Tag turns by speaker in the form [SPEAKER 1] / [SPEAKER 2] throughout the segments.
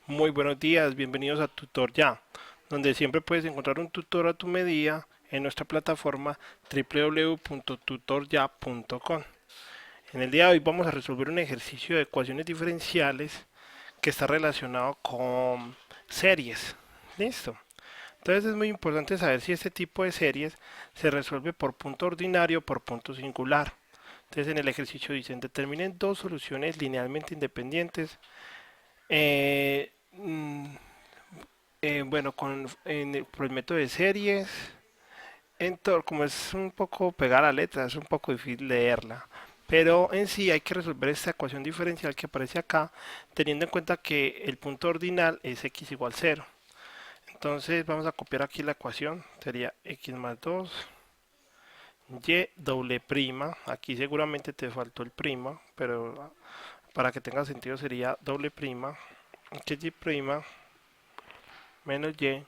[SPEAKER 1] Muy buenos días, bienvenidos a Tutor Ya, donde siempre puedes encontrar un tutor a tu medida en nuestra plataforma www.tutorya.com. En el día de hoy vamos a resolver un ejercicio de ecuaciones diferenciales que está relacionado con series. ¿Listo? Entonces es muy importante saber si este tipo de series se resuelve por punto ordinario o por punto singular. Entonces en el ejercicio dicen determinen dos soluciones linealmente independientes bueno, por el método de series, como es un poco pegar la letra, es un poco difícil leerla. Pero en sí hay que resolver esta ecuación diferencial que aparece acá, teniendo en cuenta que el punto ordinal es x igual 0. Entonces vamos a copiar aquí la ecuación, sería x más 2, y doble prima, aquí seguramente te faltó el prima, pero para que tenga sentido sería doble prima, que y prima menos y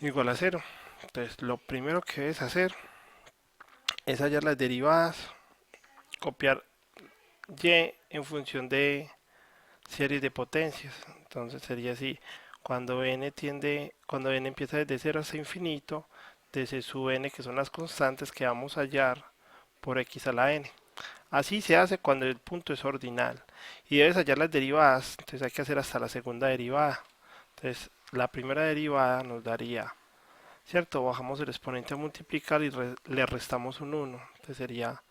[SPEAKER 1] igual a 0. Entonces lo primero que debes hacer es hallar las derivadas, copiar y en función de series de potencias. Entonces sería así, cuando n empieza desde 0 hasta infinito, de c sub n, que son las constantes que vamos a hallar por x a la n. Así se hace cuando el punto es ordinal. Y debes hallar las derivadas, entonces hay que hacer hasta la segunda derivada. Entonces la primera derivada nos daría, ¿cierto? Bajamos el exponente a multiplicar y le restamos un 1. Entonces sería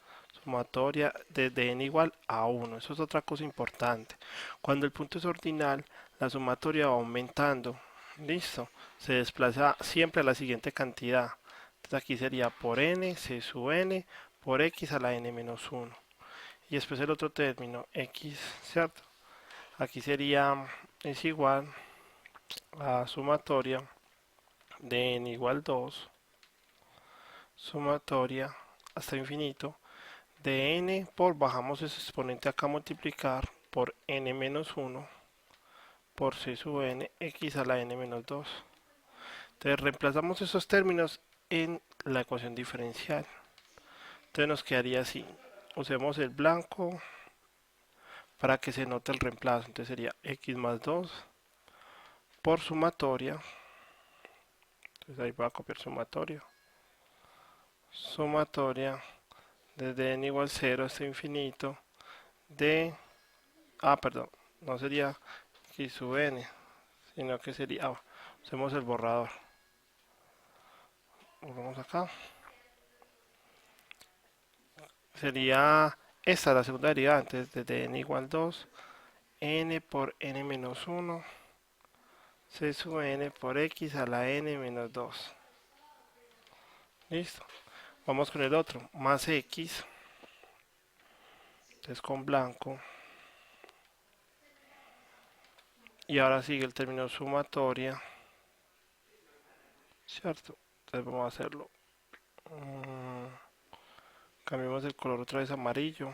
[SPEAKER 1] sumatoria desde n igual a 1. Eso es otra cosa importante. Cuando el punto es ordinal, la sumatoria va aumentando. Listo. Se desplaza siempre a la siguiente cantidad. Entonces aquí sería por n, c sub n, por x a la n menos 1. Y después el otro término, x, ¿cierto? Aquí sería, es igual a sumatoria de n igual 2, sumatoria hasta infinito de n por, bajamos ese exponente acá a multiplicar por n menos 1 por c sub n x a la n menos 2. Entonces reemplazamos esos términos en la ecuación diferencial. Entonces nos quedaría así. Usemos el blanco para que se note el reemplazo. Entonces sería x más 2 por sumatoria. Entonces ahí voy a copiar sumatoria. Sumatoria desde n igual 0 hasta infinito de... perdón, no sería x sub n, sino que sería... usemos el borrador. Volvemos acá. Sería esta la segunda derivada, entonces desde n igual 2, n por n menos 1, c sub n por x a la n menos 2. Listo. Vamos con el otro, más x, entonces con blanco. Y ahora sigue el término sumatoria, ¿cierto? Entonces vamos a hacerlo. Cambiemos el color otra vez a amarillo.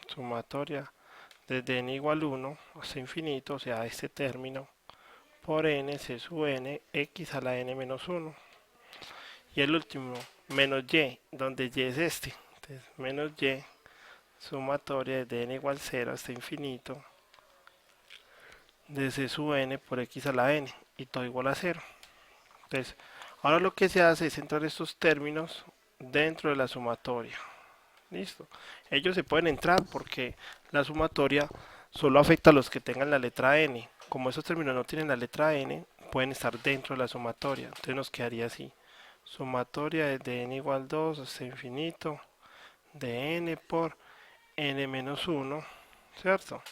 [SPEAKER 1] Sumatoria desde n igual 1 hasta infinito, o sea, este término, por n c sub n x a la n menos 1. Y el último, menos y, donde y es este. Entonces, menos y, sumatoria desde n igual 0 hasta infinito, de c sub n por x a la n, y todo igual a 0. Entonces, ahora lo que se hace es entrar estos términos dentro de la sumatoria. Listo. Ellos se pueden entrar porque la sumatoria solo afecta a los que tengan la letra n. Como esos términos no tienen la letra n, pueden estar dentro de la sumatoria. Entonces nos quedaría así. Sumatoria desde n igual 2 hasta infinito de n por n menos 1, ¿cierto?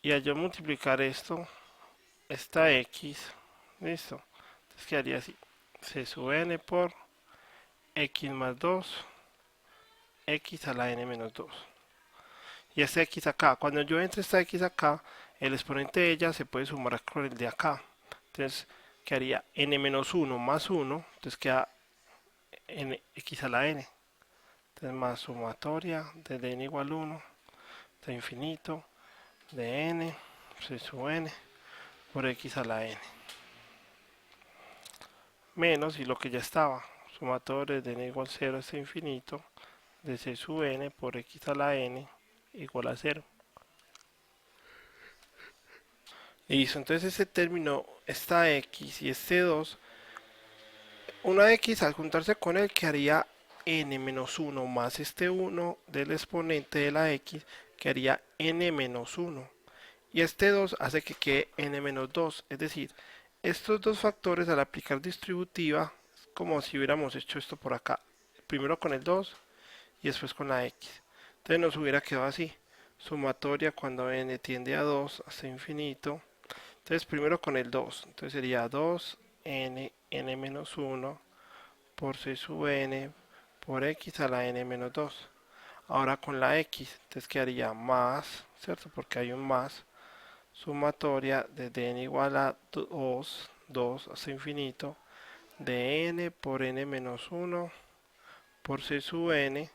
[SPEAKER 1] Y al yo multiplicar esto, esta x, listo. Entonces quedaría así. C sub n por x más 2, x a la n menos 2. Y este x acá, cuando yo entre esta x acá, el exponente de ella se puede sumar con el de acá. Entonces quedaría n menos 1 más 1, entonces queda n, x a la n. Entonces más sumatoria desde n igual 1 hasta infinito de n, c sub n por x a la n. Menos, y lo que ya estaba, sumatoria de n igual 0 hasta infinito de c sub n por x a la n igual a 0. Listo, entonces este término, esta x y este 2, una x al juntarse con él quedaría n-1 más este 1 del exponente de la x quedaría n-1. Y este 2 hace que quede n-2. Es decir, estos dos factores al aplicar distributiva, es como si hubiéramos hecho esto por acá. Primero con el 2 y después con la x. Entonces nos hubiera quedado así. Sumatoria cuando n tiende a 2 hasta infinito. Entonces primero con el 2. Entonces sería 2n n-1 por c sub n por x a la n-2. Ahora con la x, entonces quedaría más, ¿cierto? Porque hay un más. Sumatoria de n igual a 2 hasta infinito de n por n-1 por c sub n,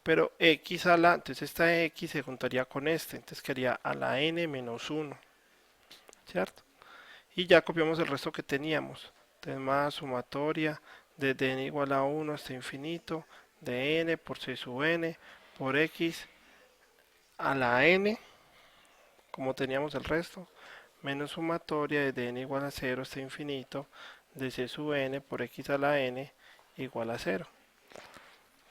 [SPEAKER 1] pero x a la, entonces esta x se juntaría con este, entonces quedaría a la n-1, ¿cierto? Y ya copiamos el resto que teníamos, entonces más sumatoria de n igual a 1 hasta infinito de n por c sub n por x a la n, como teníamos el resto, menos sumatoria de n igual a 0 hasta infinito de c sub n por x a la n igual a 0.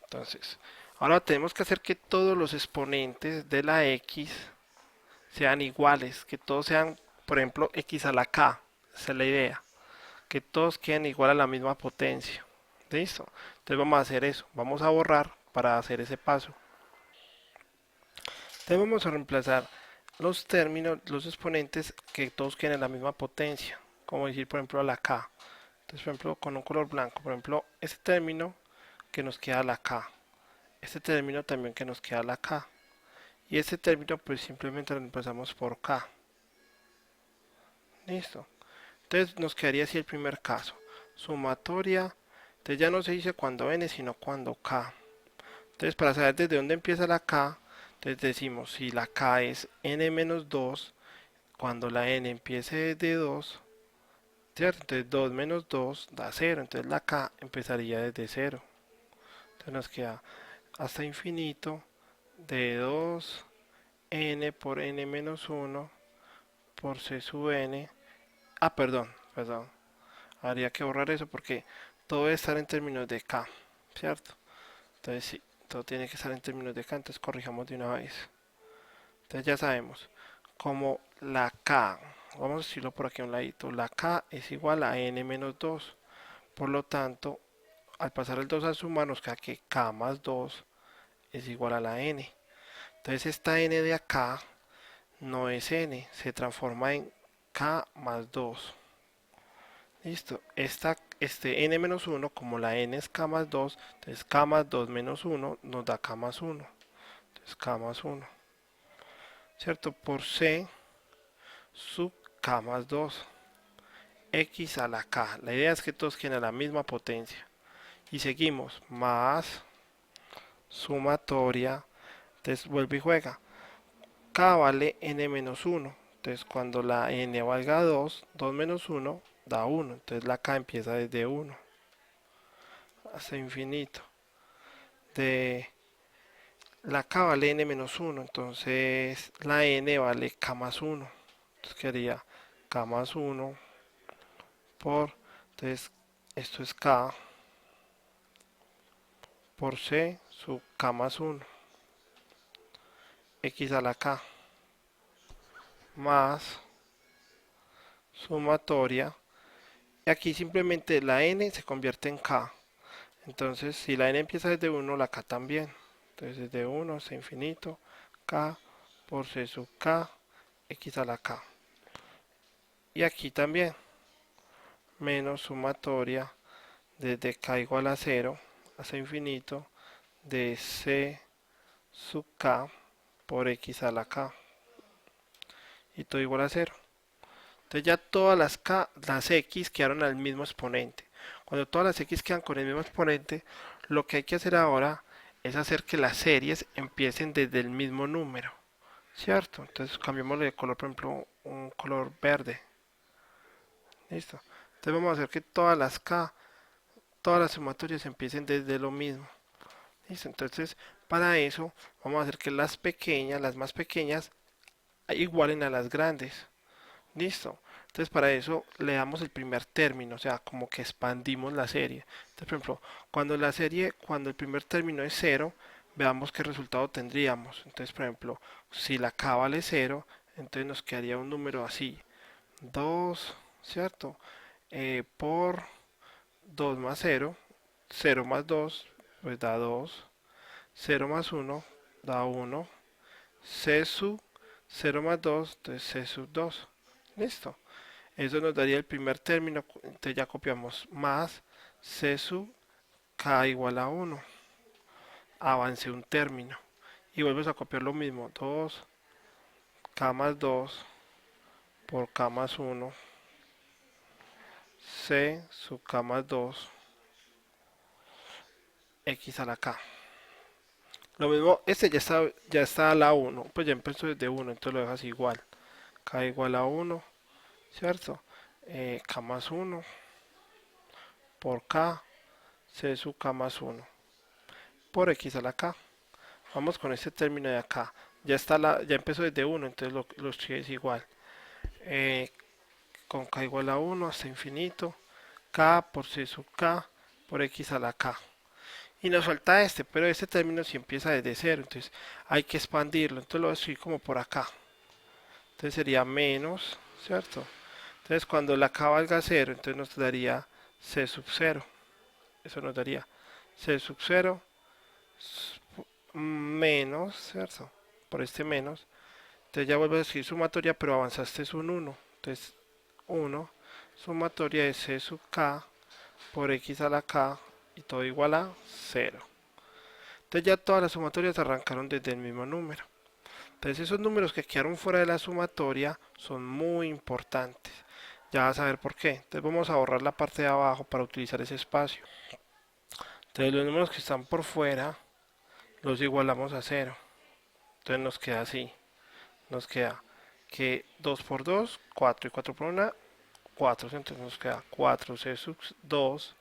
[SPEAKER 1] Entonces, ahora tenemos que hacer que todos los exponentes de la x sean iguales, que todos sean, por ejemplo, x a la k. Esa es la idea, que todos queden igual a la misma potencia. ¿Listo? Entonces vamos a hacer eso. Vamos a borrar para hacer ese paso. Entonces vamos a reemplazar los términos, los exponentes que todos queden en la misma potencia. Como decir, por ejemplo, a la k. Entonces, por ejemplo, con un color blanco. Por ejemplo, este término que nos queda a la k. Este término también que nos queda a la k. Y este término pues simplemente lo reemplazamos por k. Listo. Entonces nos quedaría así el primer caso. Sumatoria. Entonces ya no se dice cuando n, sino cuando k. Entonces para saber desde dónde empieza la k, entonces decimos si la k es n-2, cuando la n empiece desde 2, ¿cierto? Entonces 2 menos 2 da 0. Entonces la k empezaría desde 0. Entonces nos queda hasta infinito de 2 n por n-1 por c sub n. Ah, perdón. Habría que borrar eso porque todo debe estar en términos de k, ¿cierto? Entonces sí, todo tiene que estar en términos de k, entonces corrijamos de una vez. Entonces ya sabemos, como la k, vamos a decirlo por aquí a un ladito, la k es igual a n-2. Por lo tanto, al pasar el 2 a sumar nos queda que k más 2 es igual a la n. Entonces esta n de acá no es n, se transforma en k más 2. Listo. Este n-1, como la n es k más 2, entonces k más 2 menos 1 nos da k más 1. Entonces k más 1. ¿Cierto? Por c sub k más 2. X a la k. La idea es que todos queden a la misma potencia. Y seguimos. Más sumatoria. Entonces vuelve y juega. K vale n-1. Entonces cuando la n valga 2, 2 menos 1 da 1. Entonces la k empieza desde 1 hasta infinito. De la k vale n-1. Entonces la n vale k más 1. Entonces quedaría k más 1 por, entonces esto es k por c sub k más 1. X a la k más sumatoria. Y aquí simplemente la n se convierte en k. Entonces, si la n empieza desde 1, la k también. Entonces, desde 1 hasta infinito, k por c sub k, x a la k. Y aquí también, menos sumatoria desde k igual a 0 hasta infinito de c sub k por x a la k. Y todo igual a 0. Entonces ya todas las x quedaron al mismo exponente. Cuando todas las x quedan con el mismo exponente, lo que hay que hacer ahora es hacer que las series empiecen desde el mismo número, ¿cierto? Entonces cambiémosle de color, por ejemplo, un color verde. Listo. Entonces vamos a hacer que todas las sumatorias empiecen desde lo mismo. Listo. Entonces, para eso vamos a hacer que las pequeñas, las más pequeñas, igualen a las grandes. Listo. Entonces para eso le damos el primer término, o sea, como que expandimos la serie. Entonces, por ejemplo, cuando el primer término es cero, veamos qué resultado tendríamos. Entonces, por ejemplo, si la k vale cero, entonces nos quedaría un número así, 2, ¿cierto? Por 2 más cero, cero más 2 pues da 2, cero más uno da uno, c sub cero más 2 entonces c sub 2. Listo. Eso nos daría el primer término, entonces ya copiamos más c sub k igual a uno. Avance un término. Y vuelves a copiar lo mismo, 2 k más 2 por k más uno, c sub k más 2 x a la k. Lo mismo, este ya está a la uno, pues ya empezó desde uno, entonces lo dejas igual. K igual a uno, ¿cierto? K más uno por K, C sub K más uno por X a la K. Vamos con este término de acá. Ya empezó desde uno, entonces lo escribes igual. Eh, con K igual a uno hasta infinito. K por C sub K por X a la K. Y nos falta este, pero este término si empieza desde cero, entonces hay que expandirlo. Entonces lo voy a escribir como por acá. Entonces sería menos, ¿cierto? Entonces cuando la k valga cero, entonces nos daría c sub cero. Eso nos daría c sub cero menos, ¿cierto? Por este menos. Entonces ya vuelvo a escribir sumatoria, pero avanzaste es un uno. Entonces 1 sumatoria de c sub k por x a la k y todo igual a cero. Entonces ya todas las sumatorias arrancaron desde el mismo número. Entonces esos números que quedaron fuera de la sumatoria son muy importantes. Ya vas a ver por qué. Entonces vamos a borrar la parte de abajo para utilizar ese espacio. Entonces los números que están por fuera los igualamos a cero. Entonces nos queda así. Nos queda que 2 por 2, 4 y 4 por 1, 4. Entonces nos queda 4c sub 2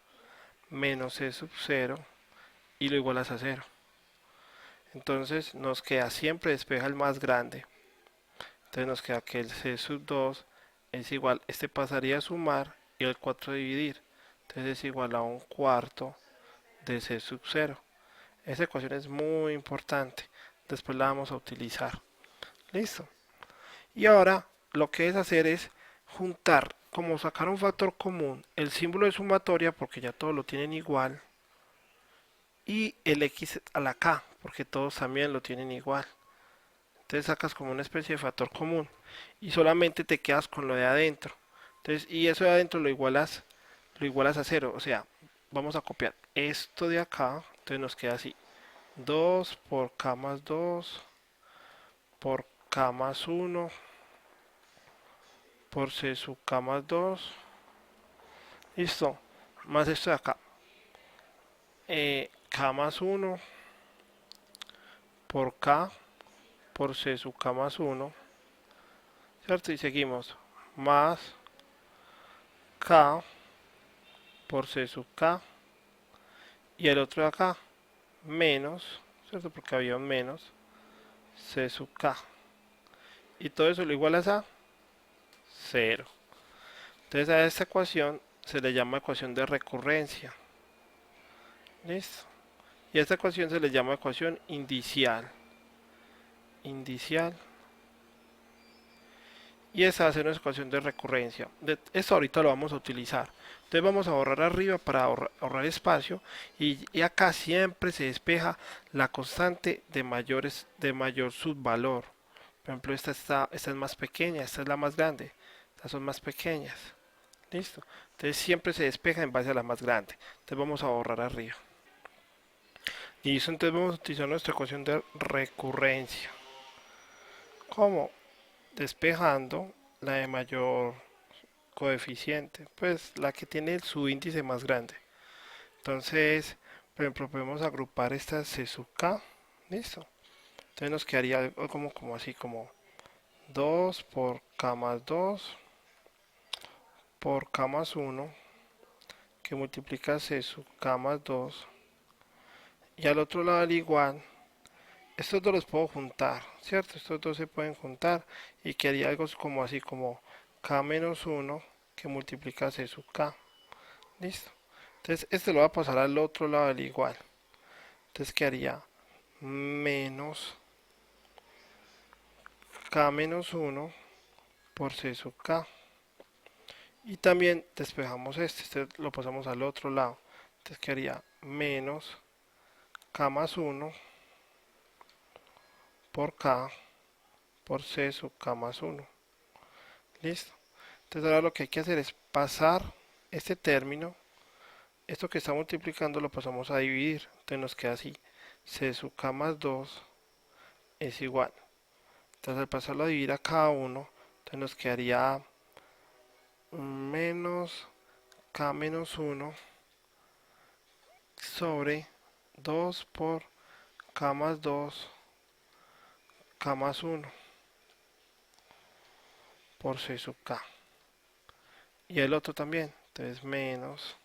[SPEAKER 1] menos c sub 0 y lo igualas a cero. Entonces nos queda siempre despeja el más grande. Entonces nos queda que el c sub 2 es igual, este pasaría a sumar y el 4 a dividir. Entonces es igual a un cuarto de c sub 0. Esa ecuación es muy importante. Después la vamos a utilizar. Listo. Y ahora lo que es hacer es juntar, como sacar un factor común, el símbolo de sumatoria, porque ya todos lo tienen igual, y el x a la k, porque todos también lo tienen igual. Entonces sacas como una especie de factor común y solamente te quedas con lo de adentro. Entonces, y eso de adentro lo igualas a cero. O sea, vamos a copiar esto de acá. Entonces nos queda así. 2 por k más 2 por k más uno por c sub k más 2. Listo. Más esto de acá. K más uno por k por c sub k más uno, ¿cierto? Y seguimos. Más k por c sub k. Y el otro de acá. Menos, ¿cierto? Porque había un menos. C sub k. Y todo eso lo igualas a cero. Entonces a esta ecuación se le llama ecuación de recurrencia. ¿Listo? Y a esta ecuación se le llama ecuación indicial. Indicial. Y esa va a ser una ecuación de recurrencia. Esto ahorita lo vamos a utilizar. Entonces vamos a borrar arriba para ahorrar espacio. Y acá siempre se despeja la constante de mayor subvalor. Por ejemplo, esta es más pequeña, esta es la más grande. Estas son más pequeñas. Listo. Entonces siempre se despeja en base a la más grande. Entonces vamos a borrar arriba. Y eso entonces vamos a utilizar nuestra ecuación de recurrencia. ¿Cómo? Despejando la de mayor coeficiente, pues la que tiene su índice más grande. Entonces, por ejemplo, podemos agrupar estas C sub k, listo. Entonces nos quedaría algo como así, como 2 por k más 2 por k más uno que multiplica C sub k más 2 y al otro lado al igual. Estos dos los puedo juntar, ¿cierto? Estos dos se pueden juntar y quedaría algo como así, como k menos 1 que multiplica c sub k. Listo. Entonces este lo va a pasar al otro lado del igual. Entonces quedaría menos k menos 1 por c sub k. Y también despejamos este lo pasamos al otro lado. Entonces quedaría menos k más 1 por k por c sub k más 1. Listo. Entonces ahora lo que hay que hacer es pasar este término. Esto que está multiplicando lo pasamos a dividir. Entonces nos queda así. C sub k más 2 es igual. Entonces al pasarlo a dividir a cada uno, entonces nos quedaría menos k menos 1 sobre 2 por k más 2 k más 1 por c sub k. Y el otro también. Entonces menos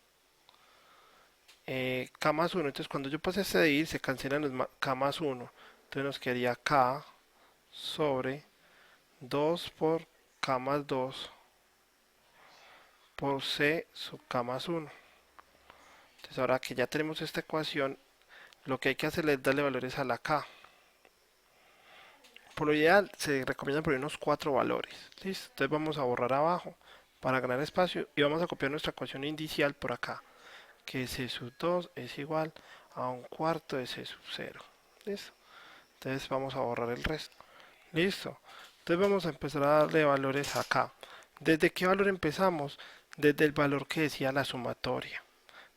[SPEAKER 1] k más 1. Entonces cuando yo pase este de dividir se cancelan los k más 1. Entonces nos quedaría k sobre 2 por k más 2 por c sub k más 1. Entonces ahora que ya tenemos esta ecuación, lo que hay que hacer es darle valores a la k. Por lo ideal se recomienda poner unos 4 valores. ¿Listo? Entonces vamos a borrar abajo para ganar espacio y vamos a copiar nuestra ecuación inicial por acá, que c sub 2 es igual a un cuarto de c sub 0. ¿Listo? Entonces vamos a borrar el resto. ¿Listo? Entonces vamos a empezar a darle valores acá. ¿Desde qué valor empezamos? Desde el valor que decía la sumatoria.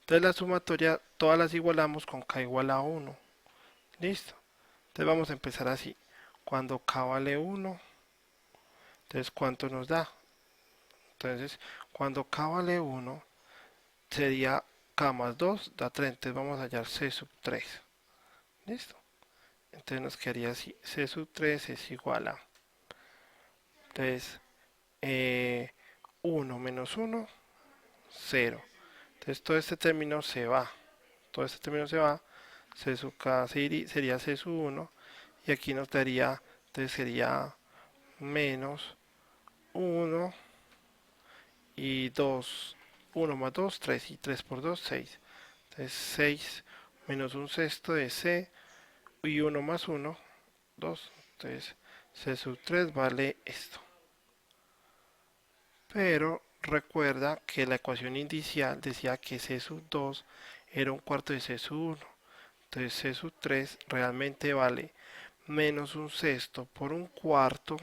[SPEAKER 1] Entonces la sumatoria todas las igualamos con k igual a 1. ¿Listo? Entonces vamos a empezar así. Cuando k vale 1, entonces ¿cuánto nos da? Entonces cuando k vale 1 sería k más 2 da 3. Entonces vamos a hallar c sub 3. ¿Listo? Entonces nos quedaría así. C sub 3 es igual a. Entonces 1 menos 1, 0. Entonces todo este término se va. Todo este término se va. C sub k sería C sub 1. Y aquí nos daría, entonces sería menos 1 y 2. 1 más 2, 3. Y 3 por 2, 6. Entonces 6 menos un sexto de C. Y 1 más 1, 2. Entonces C sub 3 vale esto. Pero recuerda que la ecuación inicial decía que C sub 2 era un cuarto de C sub 1. Entonces C sub 3 realmente vale menos un sexto por un cuarto,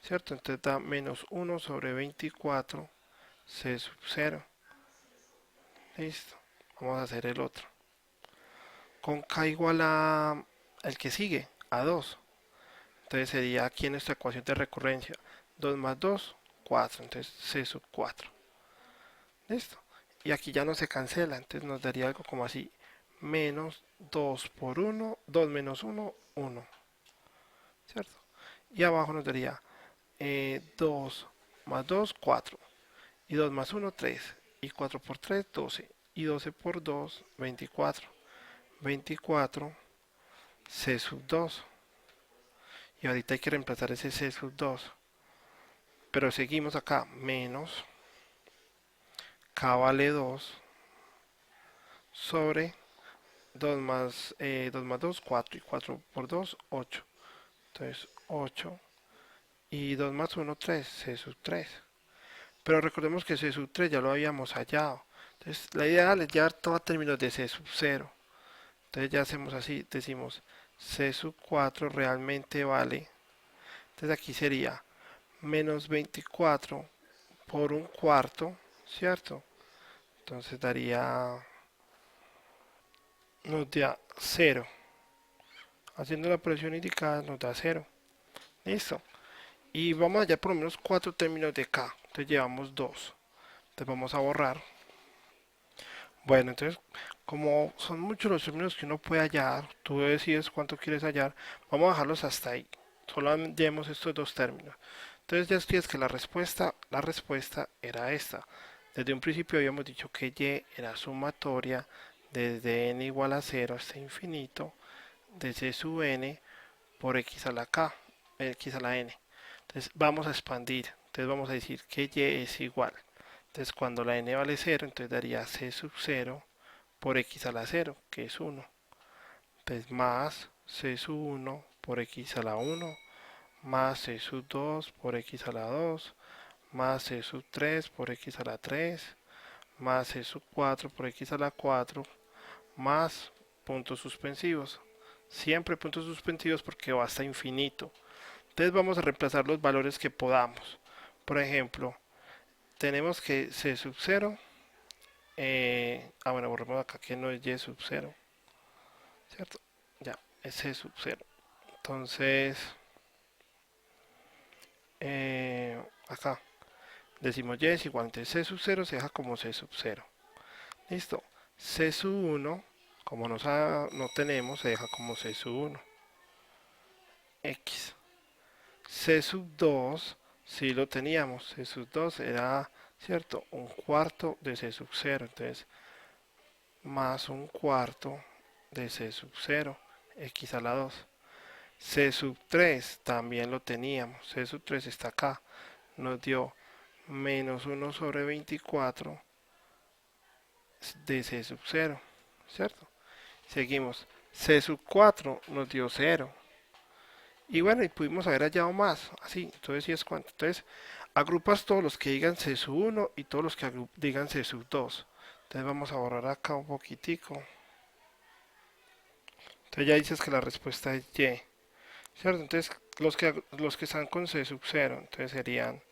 [SPEAKER 1] ¿cierto? Entonces da menos 1 sobre 24 C sub 0. Listo. Vamos a hacer el otro. Con K igual a el que sigue, a 2. Entonces sería aquí en nuestra ecuación de recurrencia 2 más 2, 4. Entonces C sub 4. Listo. Y aquí ya no se cancela. Entonces nos daría algo como así. Menos 2 por 1, 2 menos 1, 1. ¿Cierto? Y abajo nos daría 2 más 2, 4. Y 2 más 1, 3. Y 4 por 3, 12. Y 12 por 2, 24. 24 C sub 2. Y ahorita hay que reemplazar ese C sub 2. Pero seguimos acá. Menos K vale 2 sobre 2 más 2, 4. Y 4 por 2, 8. Entonces 8. Y 2 más 1, 3. C sub 3. Pero recordemos que C sub 3 ya lo habíamos hallado. Entonces la idea es llevar todo a términos de C sub 0. Entonces ya hacemos así. Decimos C sub 4 realmente vale. Entonces aquí sería menos 24 por un cuarto. ¿Cierto? Entonces nos da 0. Haciendo la operación indicada nos da 0. Listo. Y vamos a hallar por lo menos 4 términos de K. Entonces llevamos 2. Entonces vamos a borrar. Bueno, entonces como son muchos los términos que uno puede hallar, tú decides cuánto quieres hallar, vamos a dejarlos hasta ahí. Solo hallemos estos dos términos. Entonces ya estudias que la respuesta era esta. Desde un principio habíamos dicho que y era sumatoria desde n igual a 0 hasta infinito de c sub n por x a la k, x a la n. Entonces vamos a expandir. Entonces vamos a decir que y es igual. Entonces cuando la n vale 0, entonces daría c sub 0 por x a la 0, que es 1. Entonces más c sub 1 por x a la 1, más c sub 2 por x a la 2, más c sub 3 por x a la 3, más c sub 4 por x a la 4, más puntos suspensivos. Siempre puntos suspensivos porque va hasta infinito. Entonces vamos a reemplazar los valores que podamos. Por ejemplo, tenemos que c sub 0, bueno, borremos acá que no es y sub 0, ¿cierto? Ya, es c sub 0. Entonces, acá decimos y es igual, entonces c sub 0 se deja como c sub 0. Listo. C sub 1, como no tenemos, se deja como C sub 1. X. C sub 2, si lo teníamos. C sub 2 era, ¿cierto? Un cuarto de C sub 0. Entonces, más un cuarto de C sub 0. X a la 2. C sub 3 también lo teníamos. C sub 3 está acá. Nos dio menos 1 sobre 24 de C sub 0, ¿cierto? Seguimos. C sub 4 nos dio 0. Y bueno, y pudimos haber hallado más. Así, entonces sí es cuánto. Entonces, agrupas todos los que digan C sub 1 y todos los que digan C sub 2. Entonces vamos a borrar acá un poquitico. Entonces ya dices que la respuesta es Y. ¿Cierto? Entonces los que están con C sub 0, entonces serían,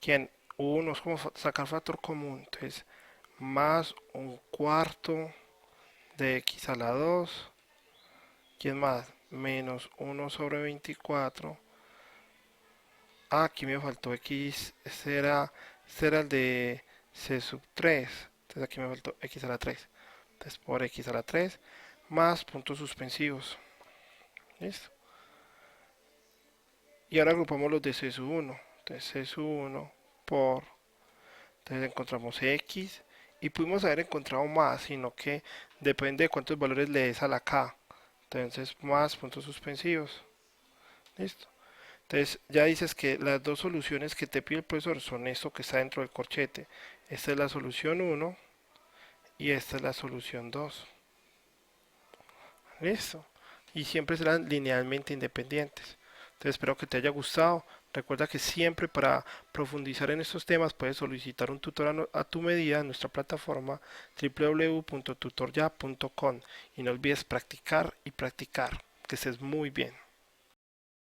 [SPEAKER 1] ¿quién? 1 es como sacar factor común. Entonces, más un cuarto de x a la 2. ¿Quién más? Menos 1 sobre 24. Ah, aquí me faltó x. Este era el de c sub 3. Entonces aquí me faltó x a la 3. Entonces por x a la 3 más puntos suspensivos. ¿Listo? Y ahora agrupamos los de c sub 1. Entonces c sub 1 por. Entonces encontramos x. Y pudimos haber encontrado más, sino que depende de cuántos valores le des a la k. Entonces más puntos suspensivos. ¿Listo? Entonces ya dices que las dos soluciones que te pide el profesor son esto que está dentro del corchete. Esta es la solución 1 y esta es la solución 2. Listo. Y siempre serán linealmente independientes. Entonces espero que te haya gustado. Recuerda que siempre para profundizar en estos temas puedes solicitar un tutor a tu medida en nuestra plataforma www.tutorya.com y no olvides practicar y practicar. Que estés muy bien.